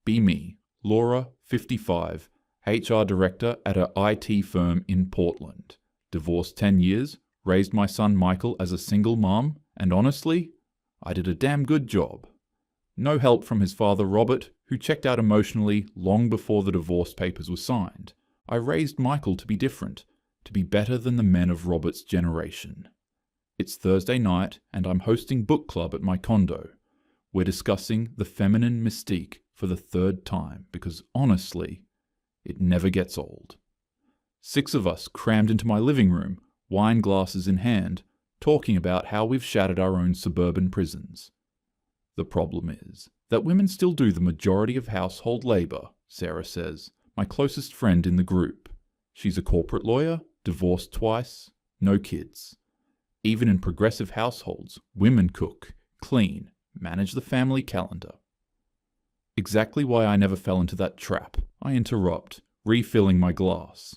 Be me, Laura, 55, HR director at a IT firm in Portland. Divorced 10 years, raised my son Michael as a single mom, and honestly, I did a damn good job. No help from his father Robert, who checked out emotionally long before the divorce papers were signed. I raised Michael to be different, to be better than the men of Robert's generation. It's Thursday night, and I'm hosting book club at my condo. We're discussing the feminine mystique for the third time, because honestly, it never gets old. 6 of us crammed into my living room, wine glasses in hand, talking about how we've shattered our own suburban prisons. The problem is that women still do the majority of household labor, Sarah says, my closest friend in the group. She's a corporate lawyer, divorced twice, no kids. Even in progressive households, women cook, clean, manage the family calendar. Exactly why I never fell into that trap, I interrupt, refilling my glass.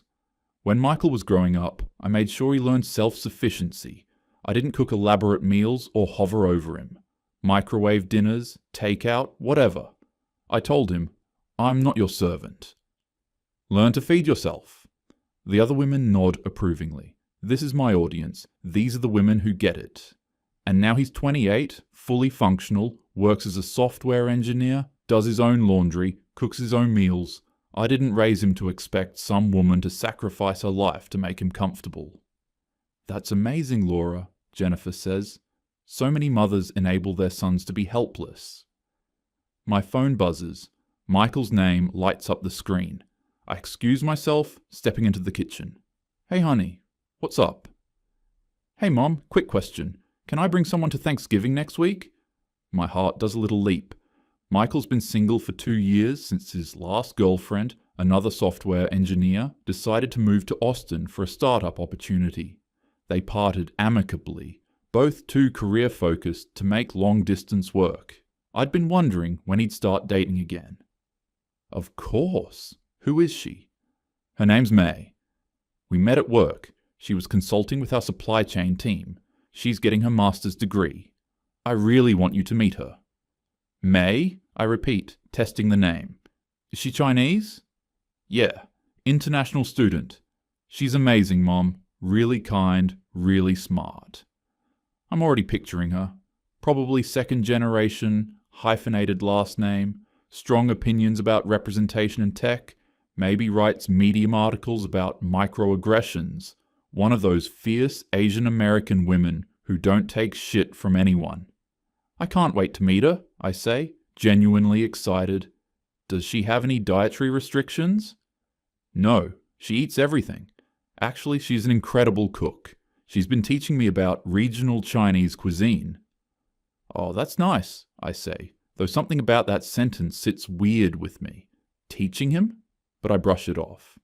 When Michael was growing up, I made sure he learned self-sufficiency. I didn't cook elaborate meals or hover over him. Microwave dinners, takeout, whatever. I told him, I'm not your servant. Learn to feed yourself. The other women nod approvingly. This is my audience. These are the women who get it. And now he's 28, fully functional, works as a software engineer, does his own laundry, cooks his own meals. I didn't raise him to expect some woman to sacrifice her life to make him comfortable. That's amazing, Laura, Jennifer says. So many mothers enable their sons to be helpless. My phone buzzes. Michael's name lights up the screen. I excuse myself, stepping into the kitchen. Hey honey, what's up? Hey mom, quick question. Can I bring someone to Thanksgiving next week? My heart does a little leap. Michael's been single for 2 years since his last girlfriend, another software engineer, decided to move to Austin for a startup opportunity. They parted amicably, both too career-focused to make long-distance work. I'd been wondering when he'd start dating again. Of course. Who is she? Her name's May. We met at work. She was consulting with our supply chain team. She's getting her master's degree. I really want you to meet her. May? I repeat, testing the name. Is she Chinese? Yeah, international student. She's amazing, Mom. Really kind, really smart. I'm already picturing her. Probably second generation, hyphenated last name, strong opinions about representation in tech, maybe writes Medium articles about microaggressions. One of those fierce Asian American women who don't take shit from anyone. I can't wait to meet her, I say, genuinely excited. Does she have any dietary restrictions? No, she eats everything. Actually, she's an incredible cook. She's been teaching me about regional Chinese cuisine. Oh, that's nice, I say, though something about that sentence sits weird with me. Teaching him? But I brush it off.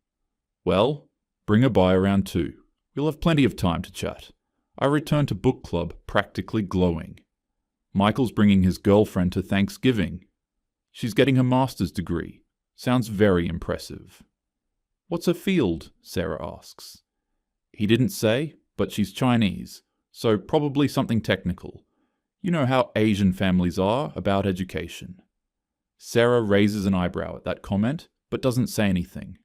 Well, bring her by around 2. We'll have plenty of time to chat. I return to book club practically glowing. Michael's bringing his girlfriend to Thanksgiving. She's getting her master's degree. Sounds very impressive. What's her field? Sarah asks. He didn't say, but she's Chinese, so probably something technical. You know how Asian families are about education. Sarah raises an eyebrow at that comment, but doesn't say anything.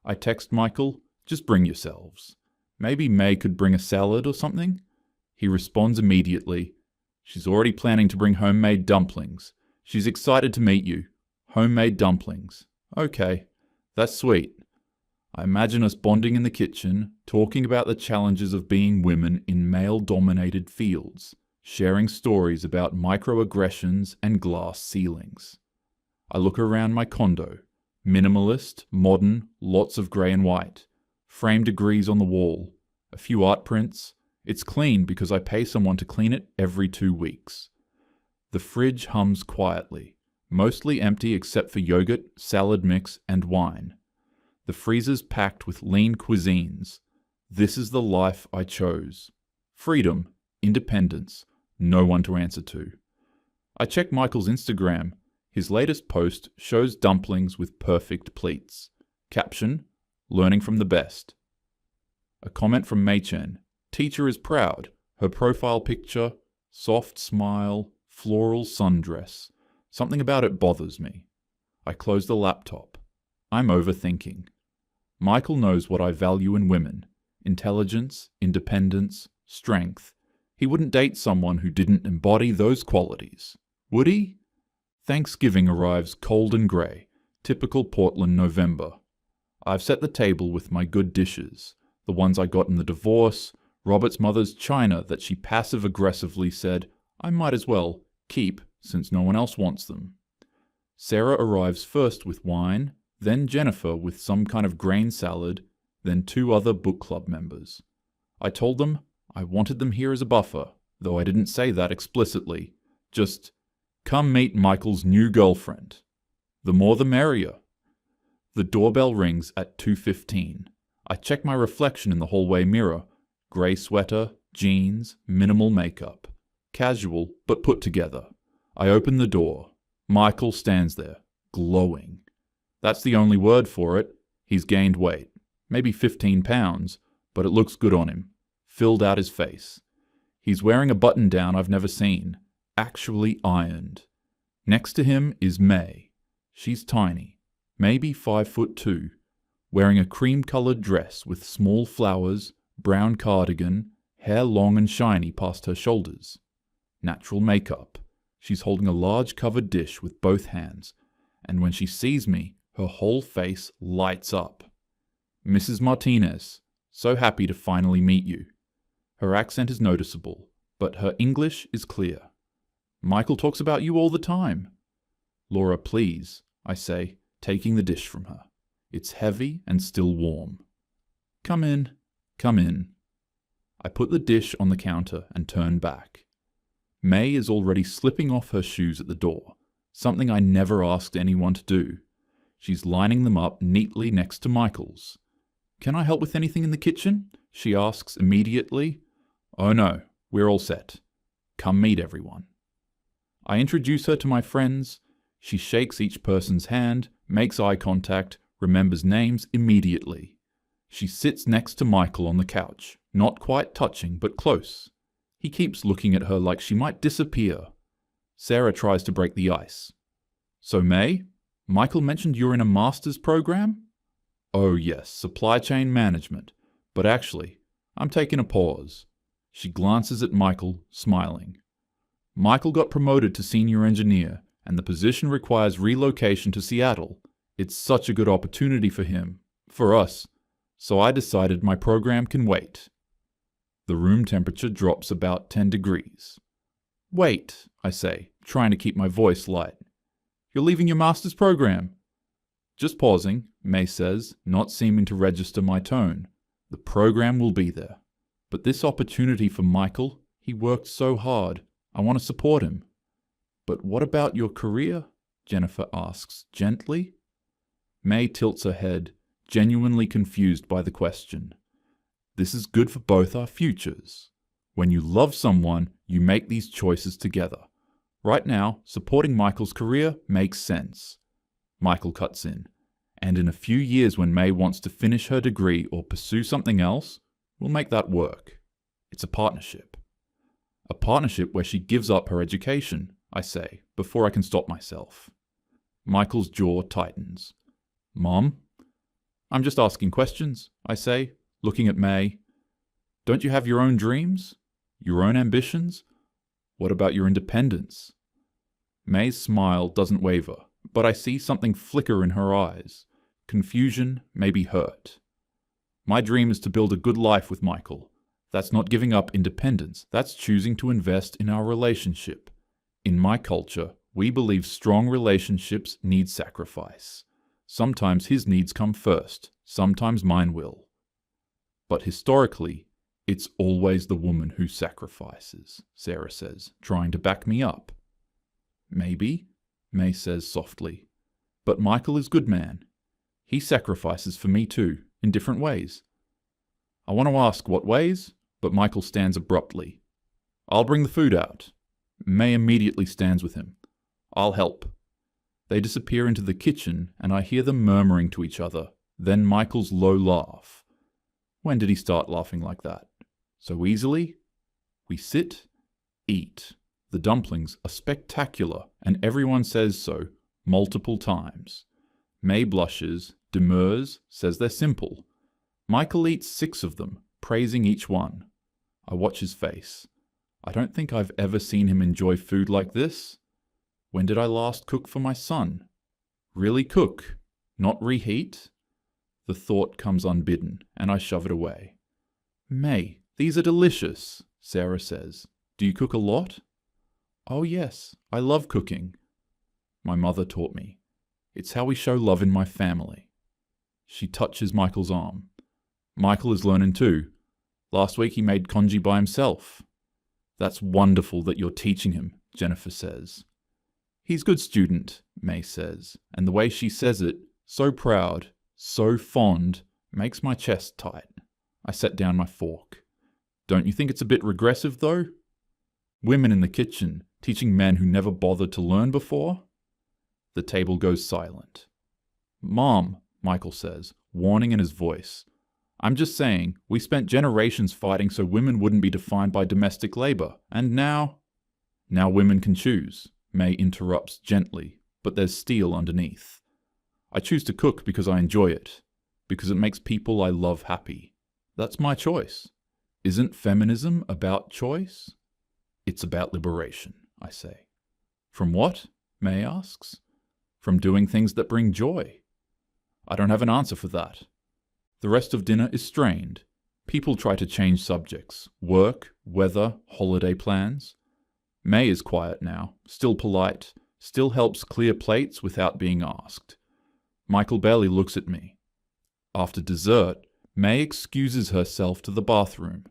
I text Michael, just bring yourselves. Maybe May could bring a salad or something? He responds immediately. She's already planning to bring homemade dumplings. She's excited to meet you. Homemade dumplings. Okay, that's sweet. I imagine us bonding in the kitchen, talking about the challenges of being women in male-dominated fields, sharing stories about microaggressions and glass ceilings. I look around my condo. Minimalist, modern, lots of grey and white. Frame degrees on the wall. A few art prints. It's clean because I pay someone to clean it every 2 weeks. The fridge hums quietly, mostly empty except for yogurt, salad mix, and wine. The freezer's packed with lean cuisines. This is the life I chose. Freedom, independence, no one to answer to. I check Michael's Instagram. His latest post shows dumplings with perfect pleats. Caption, learning from the best. A comment from Mei-Chen. Teacher is proud. Her profile picture, soft smile, floral sundress. Something about it bothers me. I close the laptop. I'm overthinking. Michael knows what I value in women: intelligence, independence, strength. He wouldn't date someone who didn't embody those qualities. Would he? Thanksgiving arrives cold and grey, typical Portland November. I've set the table with my good dishes, the ones I got in the divorce, Robert's mother's china that she passive-aggressively said, I might as well keep since no one else wants them. Sarah arrives first with wine, then Jennifer with some kind of grain salad, then 2 other book club members. I told them I wanted them here as a buffer, though I didn't say that explicitly. Just, come meet Michael's new girlfriend. The more the merrier. The doorbell rings at 2:15. I check my reflection in the hallway mirror. Grey sweater, jeans, minimal makeup. Casual, but put together. I open the door. Michael stands there, glowing. That's the only word for it. He's gained weight. Maybe 15 pounds, but it looks good on him. Filled out his face. He's wearing a button-down I've never seen. Actually ironed. Next to him is May. She's tiny. Maybe 5'2", wearing a cream-coloured dress with small flowers, brown cardigan, hair long and shiny past her shoulders. Natural makeup. She's holding a large covered dish with both hands, and when she sees me, her whole face lights up. Mrs. Martinez, so happy to finally meet you. Her accent is noticeable, but her English is clear. Michael talks about you all the time. Laura, please, I say, taking the dish from her. It's heavy and still warm. Come in, come in. I put the dish on the counter and turn back. May is already slipping off her shoes at the door, something I never asked anyone to do. She's lining them up neatly next to Michael's. Can I help with anything in the kitchen? She asks immediately. Oh no, we're all set. Come meet everyone. I introduce her to my friends. She shakes each person's hand, makes eye contact, remembers names immediately. She sits next to Michael on the couch, not quite touching, but close. He keeps looking at her like she might disappear. Sarah tries to break the ice. So May, Michael mentioned you're in a master's program? Oh yes, supply chain management. But actually, I'm taking a pause. She glances at Michael, smiling. Michael got promoted to senior engineer, and the position requires relocation to Seattle. It's such a good opportunity for him, for us, so I decided my program can wait. The room temperature drops about 10 degrees. Wait, I say, trying to keep my voice light. You're leaving your master's program. Just pausing, May says, not seeming to register my tone. The program will be there. But this opportunity for Michael, he worked so hard. I want to support him. But what about your career? Jennifer asks gently. May tilts her head, genuinely confused by the question. This is good for both our futures. When you love someone, you make these choices together. Right now, supporting Michael's career makes sense. Michael cuts in. And in a few years when May wants to finish her degree or pursue something else, we'll make that work. It's a partnership. A partnership where she gives up her education, I say, before I can stop myself. Michael's jaw tightens. Mom? I'm just asking questions, I say, looking at May. Don't you have your own dreams? Your own ambitions? What about your independence? May's smile doesn't waver, but I see something flicker in her eyes. Confusion, maybe hurt. My dream is to build a good life with Michael. That's not giving up independence. That's choosing to invest in our relationship. In my culture, we believe strong relationships need sacrifice. Sometimes his needs come first, sometimes mine will. But historically, it's always the woman who sacrifices, Sarah says, trying to back me up. Maybe, May says softly. But Michael is good man. He sacrifices for me too, in different ways. I want to ask what ways, but Michael stands abruptly. I'll bring the food out. May immediately stands with him. I'll help. They disappear into the kitchen, and I hear them murmuring to each other, then Michael's low laugh. When did he start laughing like that? So easily? We sit, eat. The dumplings are spectacular, and everyone says so. multiple times. May blushes, demurs, says they're simple. Michael eats 6 of them, praising each one. I watch his face. I don't think I've ever seen him enjoy food like this. When did I last cook for my son? Really cook, not reheat? The thought comes unbidden, and I shove it away. May, these are delicious, Sarah says. Do you cook a lot? Oh yes, I love cooking. My mother taught me. It's how we show love in my family. She touches Michael's arm. Michael is learning too. Last week he made congee by himself. That's wonderful that you're teaching him, Jennifer says. He's a good student, May says, and the way she says it, so proud, so fond, makes my chest tight. I set down my fork. Don't you think it's a bit regressive, though? Women in the kitchen, teaching men who never bothered to learn before? The table goes silent. Mom, Michael says, warning in his voice. I'm just saying, we spent generations fighting so women wouldn't be defined by domestic labor, and now... Now women can choose, May interrupts gently, but there's steel underneath. I choose to cook because I enjoy it, because it makes people I love happy. That's my choice. Isn't feminism about choice? It's about liberation, I say. From what? May asks. From doing things that bring joy. I don't have an answer for that. The rest of dinner is strained. People try to change subjects. Work, weather, holiday plans. May is quiet now, still polite, still helps clear plates without being asked. Michael barely looks at me. After dessert, May excuses herself to the bathroom.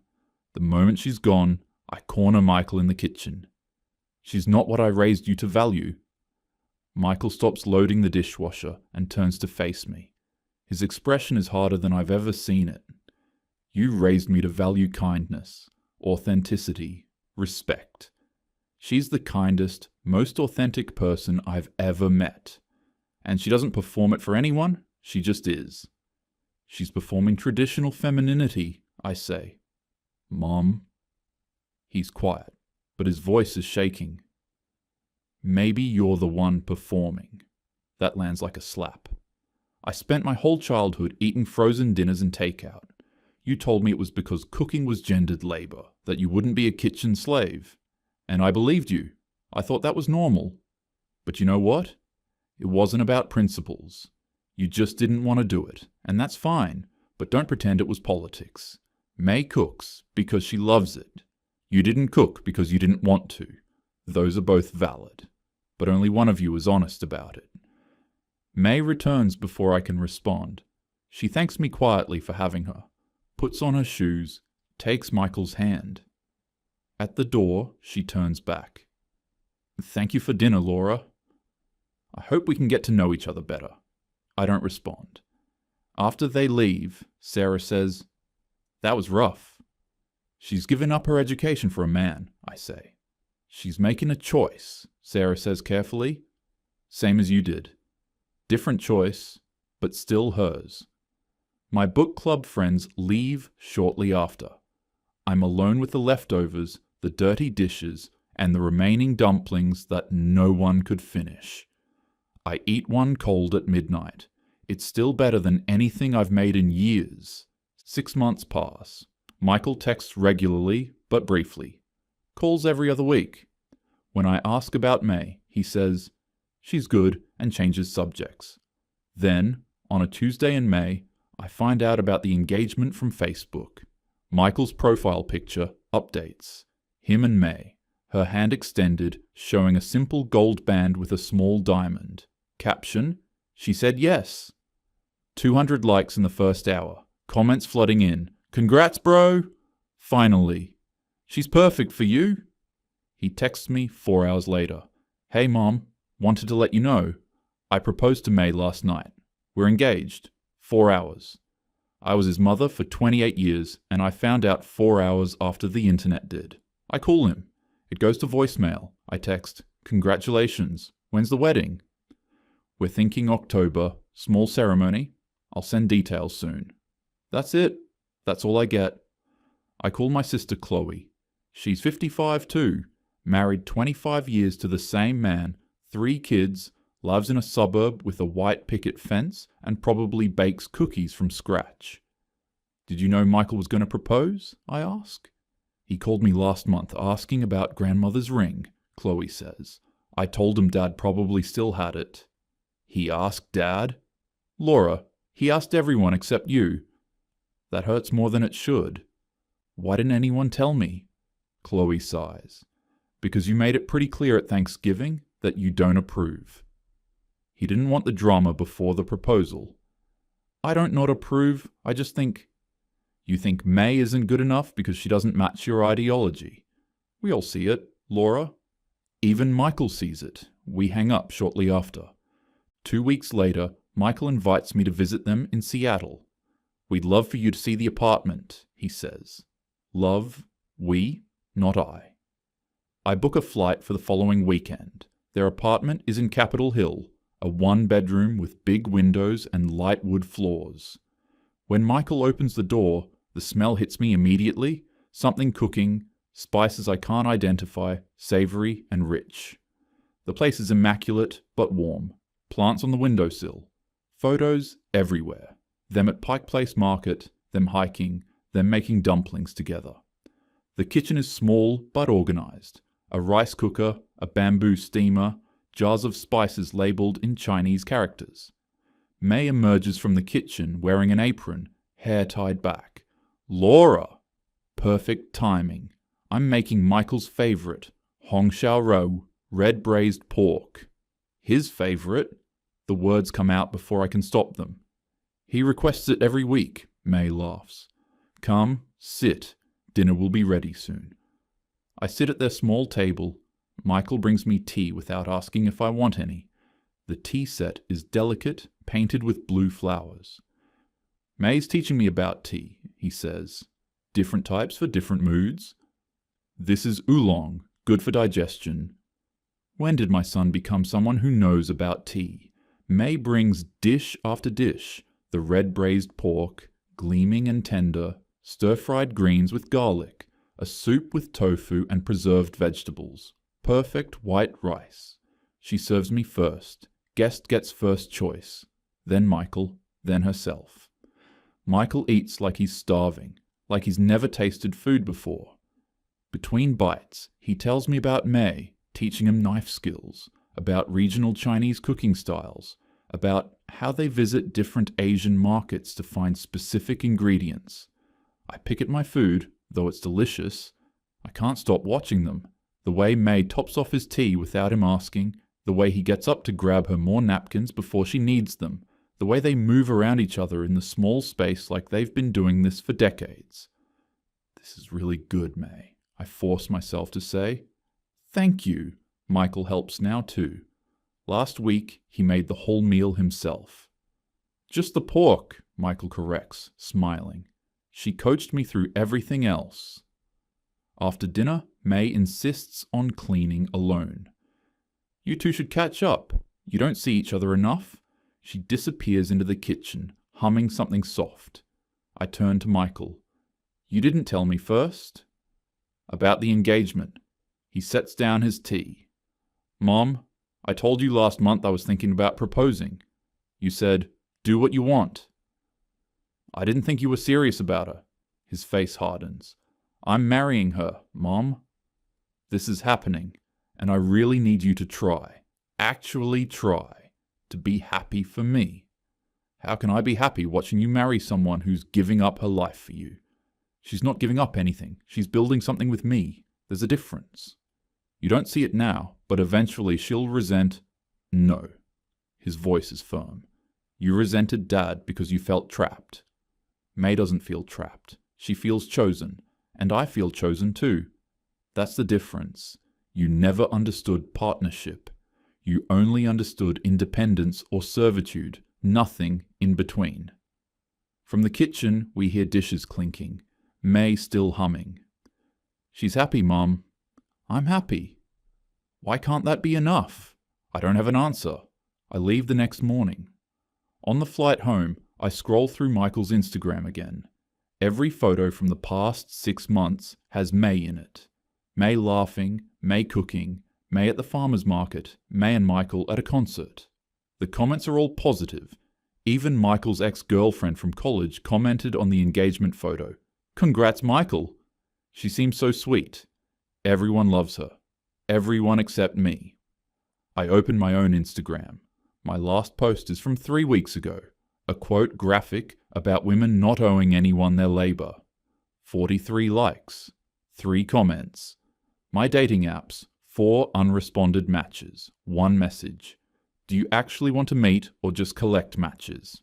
The moment she's gone, I corner Michael in the kitchen. She's not what I raised you to value. Michael stops loading the dishwasher and turns to face me. His expression is harder than I've ever seen it. You raised me to value kindness, authenticity, respect. She's the kindest, most authentic person I've ever met. And she doesn't perform it for anyone, she just is. She's performing traditional femininity, I say. Mom. He's quiet, but his voice is shaking. Maybe you're the one performing. That lands like a slap. I spent my whole childhood eating frozen dinners and takeout. You told me it was because cooking was gendered labor, that you wouldn't be a kitchen slave. And I believed you. I thought that was normal. But you know what? It wasn't about principles. You just didn't want to do it, and that's fine, but don't pretend it was politics. May cooks because she loves it. You didn't cook because you didn't want to. Those are both valid, but only one of you is honest about it. May returns before I can respond. She thanks me quietly for having her, puts on her shoes, takes Michael's hand. At the door, she turns back. Thank you for dinner, Laura. I hope we can get to know each other better. I don't respond. After they leave, Sarah says, That was rough. She's given up her education for a man, I say. She's making a choice, Sarah says carefully. Same as you did. Different choice, but still hers. My book club friends leave shortly after. I'm alone with the leftovers, the dirty dishes, and the remaining dumplings that no one could finish. I eat one cold at midnight. It's still better than anything I've made in years. 6 months pass. Michael texts regularly, but briefly. Calls every other week. When I ask about May, he says, She's good, and changes subjects. Then, on a Tuesday in May, I find out about the engagement from Facebook. Michael's profile picture updates. Him and May, her hand extended, showing a simple gold band with a small diamond. Caption, She said yes. 200 likes in the first hour. Comments flooding in. Congrats, bro! Finally. She's perfect for you. He texts me 4 hours later. Hey, Mom. Wanted to let you know. I proposed to May last night. We're engaged. 4 hours. I was his mother for 28 years, and I found out 4 hours after the internet did. I call him. It goes to voicemail. I text, Congratulations. When's the wedding? We're thinking October. Small ceremony. I'll send details soon. That's it. That's all I get. I call my sister Chloe. She's 55 too. Married 25 years to the same man. 3 kids. lives in a suburb with a white picket fence, and probably bakes cookies from scratch. Did you know Michael was going to propose? I ask. He called me last month asking about grandmother's ring, Chloe says. I told him Dad probably still had it. He asked Dad? Laura, he asked everyone except you. That hurts more than it should. Why didn't anyone tell me? Chloe sighs. Because you made it pretty clear at Thanksgiving that you don't approve. He didn't want the drama before the proposal. I don't not approve, I just think... You think May isn't good enough because she doesn't match your ideology. We all see it, Laura. Even Michael sees it. We hang up shortly after. 2 weeks later, Michael invites me to visit them in Seattle. We'd love for you to see the apartment, he says. Love, we, not I. I book a flight for the following weekend. Their apartment is in Capitol Hill, a one-bedroom with big windows and light wood floors. When Michael opens the door, the smell hits me immediately, something cooking, spices I can't identify, savory and rich. The place is immaculate but warm. Plants on the windowsill. Photos everywhere. Them at Pike Place Market, them hiking, them making dumplings together. The kitchen is small but organized. A rice cooker, a bamboo steamer, jars of spices labeled in Chinese characters. May emerges from the kitchen wearing an apron, hair tied back. Laura! Perfect timing. I'm making Michael's favorite, Hong Shao Rou, red braised pork. His favorite? The words come out before I can stop them. He requests it every week, May laughs. Come, sit. Dinner will be ready soon. I sit at their small table. Michael brings me tea without asking if I want any. The tea set is delicate, painted with blue flowers. May's teaching me about tea, he says. Different types for different moods. This is oolong, good for digestion. When did my son become someone who knows about tea? May brings dish after dish. The red braised pork, gleaming and tender, stir-fried greens with garlic, a soup with tofu and preserved vegetables, perfect white rice. She serves me first. Guest gets first choice. Then Michael, then herself. Michael eats like he's starving, like he's never tasted food before. Between bites, he tells me about May, teaching him knife skills, about regional Chinese cooking styles, about how they visit different Asian markets to find specific ingredients. I pick at my food, though it's delicious. I can't stop watching them. The way May tops off his tea without him asking, the way he gets up to grab her more napkins before she needs them, the way they move around each other in the small space like they've been doing this for decades. This is really good, May, I force myself to say. Thank you. Michael helps now too. Last week, he made the whole meal himself. Just the pork, Michael corrects, smiling. She coached me through everything else. After dinner, May insists on cleaning alone. You two should catch up. You don't see each other enough. She disappears into the kitchen, humming something soft. I turn to Michael. You didn't tell me first. About the engagement. He sets down his tea. Mom, I told you last month I was thinking about proposing. You said, do what you want. I didn't think you were serious about her. His face hardens. I'm marrying her, Mom. This is happening, and I really need you to try, actually try, to be happy for me. How can I be happy watching you marry someone who's giving up her life for you? She's not giving up anything. She's building something with me. There's a difference. You don't see it now, but eventually she'll resent... No. His voice is firm. You resented Dad because you felt trapped. May doesn't feel trapped. She feels chosen. And I feel chosen too. That's the difference. You never understood partnership. You only understood independence or servitude, nothing in between. From the kitchen, we hear dishes clinking. May still humming. She's happy, Mom. I'm happy. Why can't that be enough? I don't have an answer. I leave the next morning. On the flight home, I scroll through Michael's Instagram again. Every photo from the past 6 months has May in it. May laughing, May cooking, May at the farmer's market, May and Michael at a concert. The comments are all positive. Even Michael's ex-girlfriend from college commented on the engagement photo. "Congrats, Michael! She seems so sweet. Everyone loves her. Everyone except me." I open my own Instagram. My last post is from 3 weeks ago. A quote graphic about women not owing anyone their labor. 43 likes. 3 comments. My dating apps. 4 unresponded matches. 1 message. Do you actually want to meet or just collect matches?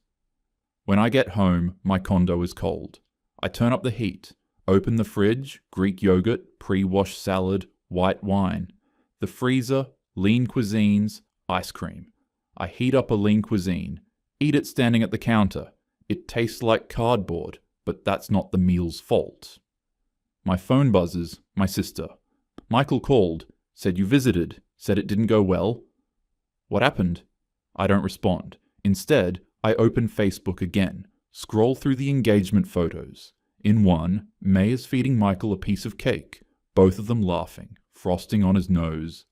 When I get home, my condo is cold. I turn up the heat. Open the fridge, Greek yogurt, pre-washed salad, white wine. The freezer, lean cuisines, ice cream. I heat up a lean cuisine. Eat it standing at the counter. It tastes like cardboard, but that's not the meal's fault. My phone buzzes, my sister. Michael called, said you visited, said it didn't go well. What happened? I don't respond. Instead, I open Facebook again, scroll through the engagement photos. In one, May is feeding Michael a piece of cake, both of them laughing, frosting on his nose.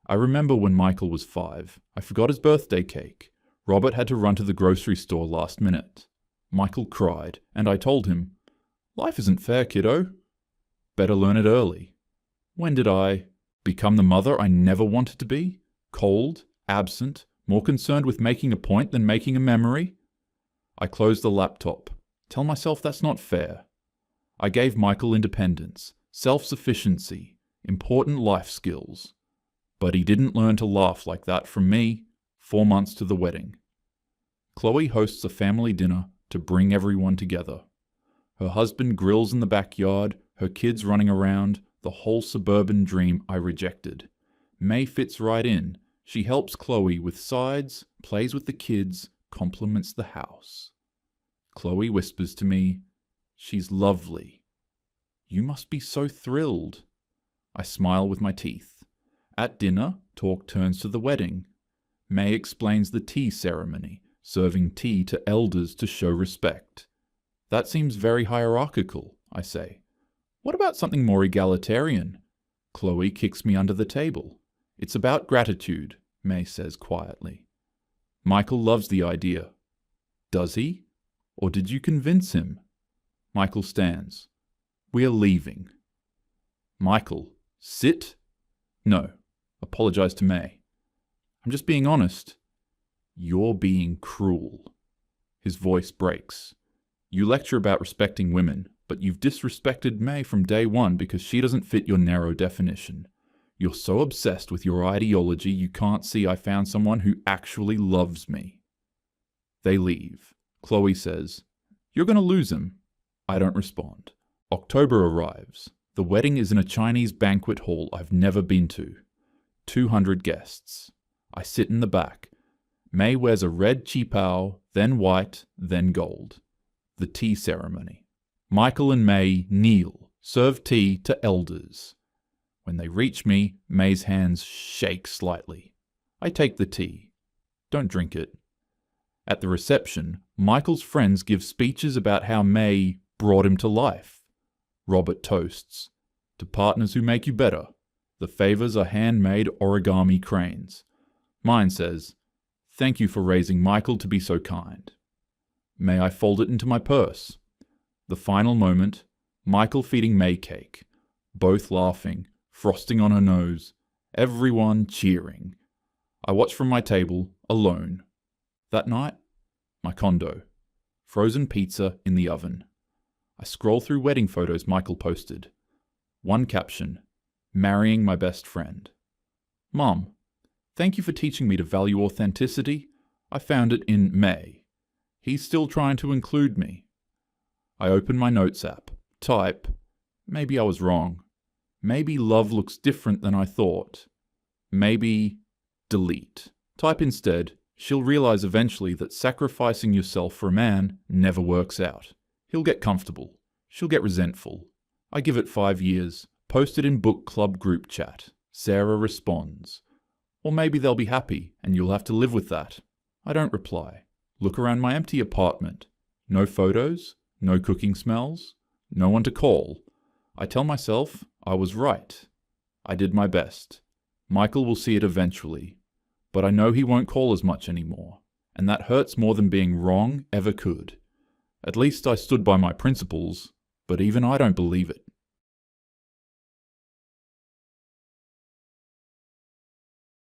I remember when Michael was 5. I forgot his birthday cake. Robert had to run to the grocery store last minute. Michael cried, and I told him, "Life isn't fair, kiddo. Better learn it early." When did I become the mother I never wanted to be? Cold, absent, more concerned with making a point than making a memory? I closed the laptop. Tell myself that's not fair. I gave Michael independence, self-sufficiency, important life skills. But he didn't learn to laugh like that from me 4 months to the wedding. Chloe hosts a family dinner to bring everyone together. Her husband grills in the backyard, her kids running around, the whole suburban dream I rejected. May fits right in. She helps Chloe with sides, plays with the kids, compliments the house. Chloe whispers to me, "She's lovely." You must be so thrilled. I smile with my teeth. At dinner, talk turns to the wedding. May explains the tea ceremony, serving tea to elders to show respect. That seems very hierarchical, I say. What about something more egalitarian? Chloe kicks me under the table. It's about gratitude, May says quietly. Michael loves the idea. Does he? Or did you convince him? Michael stands. We are leaving. Michael, sit? No. Apologize to May. I'm just being honest. You're being cruel. His voice breaks. You lecture about respecting women, but you've disrespected May from day one because she doesn't fit your narrow definition. You're so obsessed with your ideology you can't see I found someone who actually loves me. They leave. Chloe says, "You're going to lose him." I don't respond. October arrives. The wedding is in a Chinese banquet hall I've never been to. 200 guests. I sit in the back. May wears a red qipao, then white, then gold. The tea ceremony. Michael and May kneel, serve tea to elders. When they reach me, May's hands shake slightly. I take the tea. Don't drink it. At the reception, Michael's friends give speeches about how May brought him to life. Robert toasts. To partners who make you better. The favors are handmade origami cranes. Mine says, "Thank you for raising Michael to be so kind." May I fold it into my purse? The final moment, Michael feeding May cake. Both laughing, frosting on her nose, everyone cheering. I watch from my table, alone. That night, my condo. Frozen pizza in the oven. I scroll through wedding photos Michael posted. One caption, "Marrying my best friend." Mom, thank you for teaching me to value authenticity. I found it in May. He's still trying to include me. I open my notes app, type, maybe I was wrong. Maybe love looks different than I thought. Maybe delete. Type instead, she'll realize eventually that sacrificing yourself for a man never works out. He'll get comfortable. She'll get resentful. I give it 5 years. Post it in book club group chat. Sarah responds. Or maybe they'll be happy and you'll have to live with that. I don't reply. Look around my empty apartment. No photos, no cooking smells, no one to call. I tell myself I was right. I did my best. Michael will see it eventually. but I know he won't call as much anymore, and that hurts more than being wrong ever could. At least I stood by my principles, but even I don't believe it.